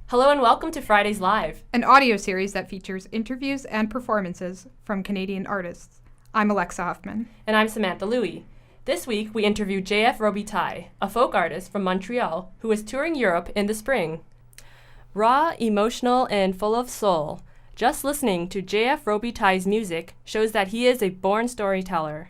Hello and welcome to Fridays Live, an audio series that features interviews and performances from Canadian artists. I'm Alexa Hoffman. and I'm Samantha Louie. This week we interview JF Robitaille, a folk artist from Montreal who is touring Europe in the spring. Raw, emotional, and full of soul, just listening to JF Robitaille's music shows that he is a born storyteller.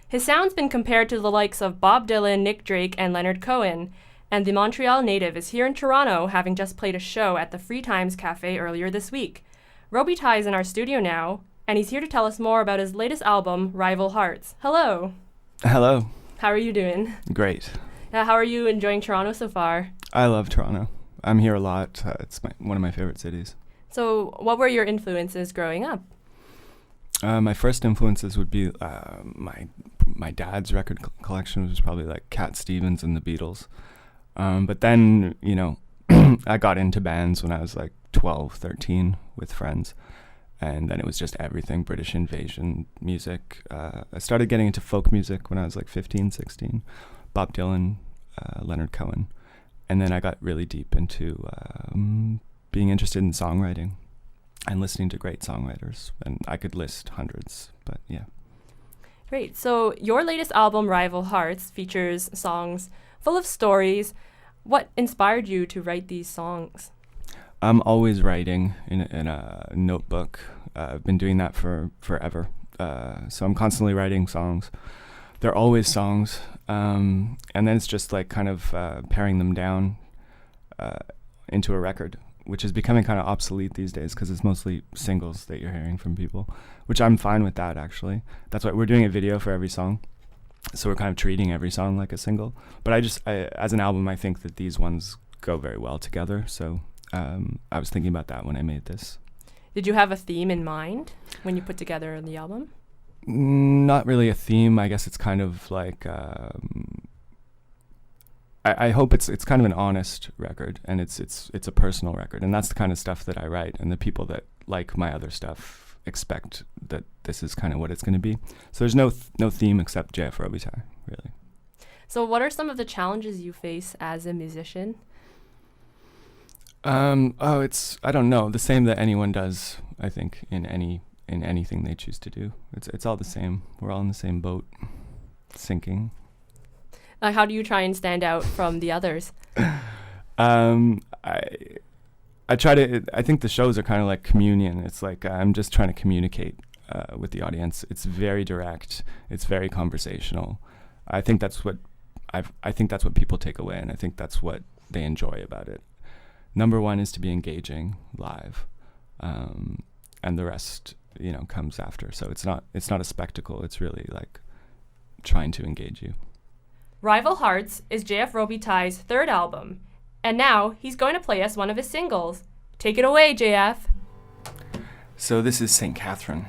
His sound's been compared to the likes of Bob Dylan, Nick Drake, and Leonard Cohen, and the Montreal native is here in Toronto, having just played a show at the Free Times Cafe earlier this week. Robitaille is in our studio now, and he's here to tell us more about his latest album, Rival Hearts. Hello. Hello. How are you doing? Great. How are you enjoying Toronto so far? I love Toronto. I'm here a lot. It's one of my favorite cities. So what were your influences growing up? My first influences would be my dad's record collection, which was probably like Cat Stevens and the Beatles. But then, I got into bands when I was like 12, 13 with friends. And then it was just everything, British Invasion music. I started getting into folk music when I was like 15, 16. Bob Dylan, Leonard Cohen. And then I got really deep into being interested in songwriting and listening to great songwriters. And I could list hundreds, but yeah. Great. So your latest album, Rival Hearts, features songs full of stories. What inspired you to write these songs? I'm always writing in a notebook. I've been doing that for forever. So I'm constantly writing songs. They're always songs. And then it's just like kind of paring them down into a record, which is becoming kind of obsolete these days because it's mostly singles that you're hearing from people, which I'm fine with that, actually. That's why we're doing a video for every song. So we're kind of treating every song like a single. But as an album, I think that these ones go very well together. So I was thinking about that when I made this. Did you have a theme in mind when you put together the album? Not really a theme. I guess it's kind of like I hope it's kind of an honest record, and it's a personal record, and that's the kind of stuff that I write, and the people that like my other stuff expect that this is kind of what it's going to be. So there's no theme except JF Robitaille, really. So what are some of the challenges you face as a musician? It's I don't know, the same that anyone does, I think, in anything they choose to do. It's all the same. We're all in the same boat, sinking. How do you try and stand out from the others? I try to. I think the shows are kind of like communion. It's like I'm just trying to communicate with the audience. It's very direct. It's very conversational. I think that's what people take away, and I think that's what they enjoy about it. Number one is to be engaging live, and the rest, comes after. So it's not a spectacle. It's really like trying to engage you. Rival Hearts is JF Robitaille's third album, and now he's going to play us one of his singles. Take it away, JF. So this is St. Catherine.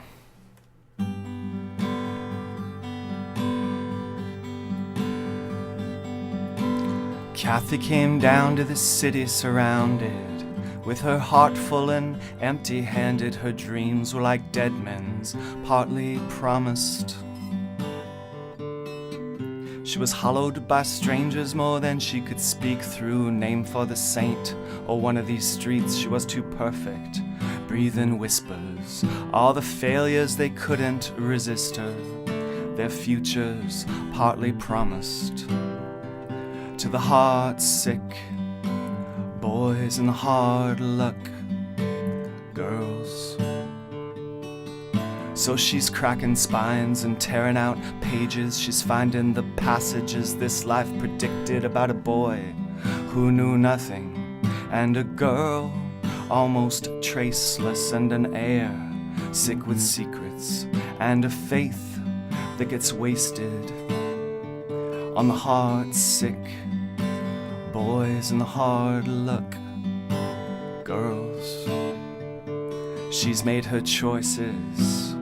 Kathy came down to the city surrounded, with her heart full and empty-handed. Her dreams were like dead men's, partly promised. She was hollowed by strangers more than she could speak through. Name for the saint or one of these streets. She was too perfect, breathe in whispers. All the failures, they couldn't resist her. Their futures partly promised. To the heart sick boys and the hard luck girls. So she's cracking spines and tearing out pages. She's finding the passages this life predicted about a boy who knew nothing, and a girl almost traceless, and an air sick with secrets, and a faith that gets wasted on the heart sick boys and the hard luck girls. She's made her choices,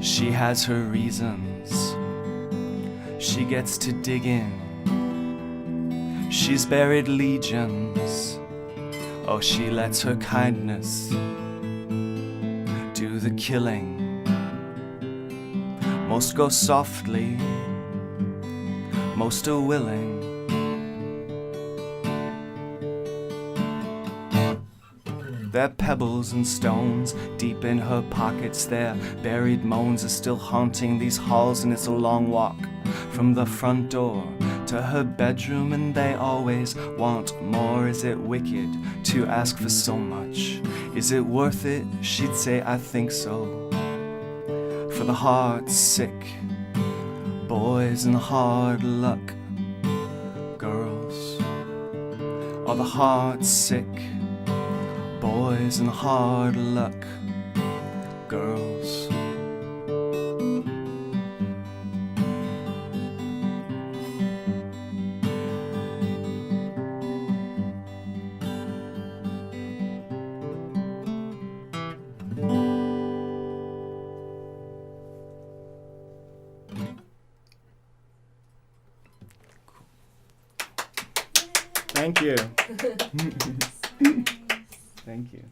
she has her reasons, she gets to dig in, she's buried legions. Oh, she lets her kindness do the killing. Most go softly, most are willing. They're pebbles and stones. Deep in her pockets, their buried moans are still haunting these halls, and it's a long walk from the front door to her bedroom, and they always want more. Is it wicked to ask for so much? Is it worth it? She'd say, I think so. For the heart sick boys and the hard luck girls, or the heart sick boys and the hard luck girls. Thank you. Thank you.